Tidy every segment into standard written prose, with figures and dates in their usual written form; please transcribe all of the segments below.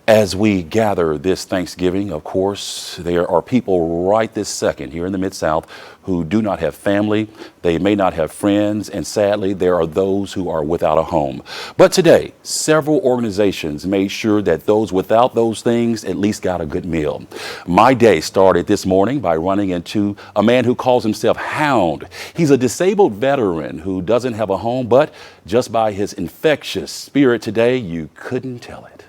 As we gather this Thanksgiving, of course, there are people right this second here in the Mid-South who do not have family, they may not have friends, and sadly, there are those who are without a home. But today, several organizations made sure that those without those things at least got a good meal. My day started this morning by running into a man who calls himself Hound. He's a disabled veteran who doesn't have a home, but just by his infectious spirit today, you couldn't tell it.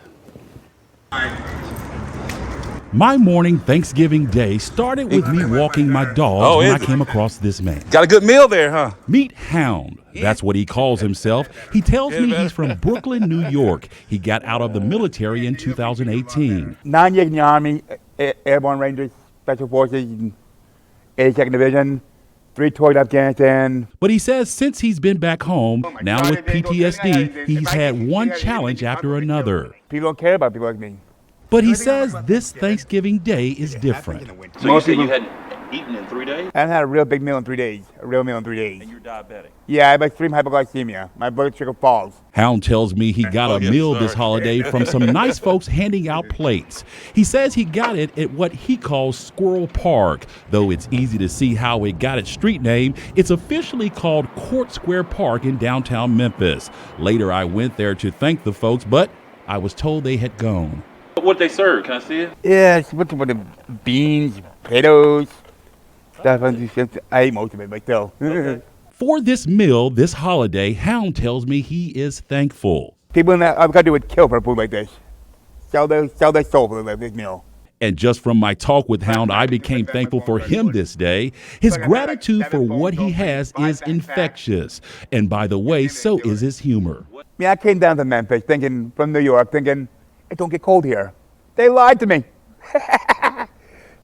My morning Thanksgiving day started with me walking my dogs when I came across this man. Got a good meal there, huh? Meet Hound. That's what he calls himself. He tells me he's from Brooklyn, New York. He got out of the military in 2018. 9 years in the Army, Airborne Rangers, Special Forces, 82nd Division, 3 tours to Afghanistan. But he says since he's been back home, now with PTSD, he's had one challenge after another. People don't care about people like me. But he says this Thanksgiving day is different. So you said you hadn't eaten in 3 days? I haven't had a real big meal in 3 days, a real meal in 3 days. And you're diabetic? Yeah, I have extreme hypoglycemia. My blood sugar falls. Hound tells me he got a meal this holiday from some nice folks handing out plates. He says he got it at what he calls Squirrel Park. Though it's easy to see how it got its street name, it's officially called Court Square Park in downtown Memphis. Later, I went there to thank the folks, but I was told they had gone. What they serve? Can I see it? Yeah, it's with the beans, potatoes, stuff. I ate most of it, but still. Okay. For this meal, this holiday, Hound tells me he is thankful. People in that country would kill for food like this. Sell their soul for this meal. And just from my talk with Hound, I became thankful for him this day. His gratitude for what he has is infectious. And by the way, so is his humor. I came down to Memphis from New York, thinking, it don't get cold here. They lied to me.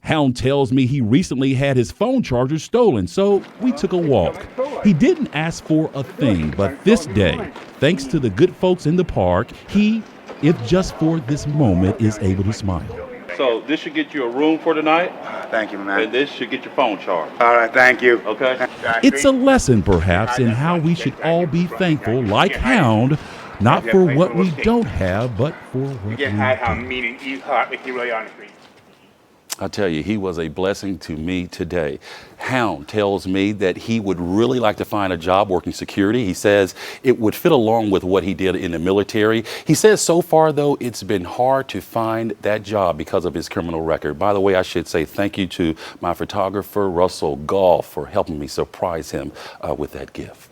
Hound tells me he recently had his phone charger stolen, so we took a walk. He didn't ask for a thing, but this day, thanks to the good folks in the park, he, if just for this moment, is able to smile. So this should get you a room for tonight. Thank you, man. And this should get your phone charged. All right, thank you. Okay? It's a lesson, perhaps, in how we should all be thankful, like Hound, not for what we don't have, but for what we do. I tell you, he was a blessing to me today. Hound tells me that he would really like to find a job working security. He says it would fit along with what he did in the military. He says so far, though, it's been hard to find that job because of his criminal record. By the way, I should say thank you to my photographer, Russell Goff, for helping me surprise him with that gift.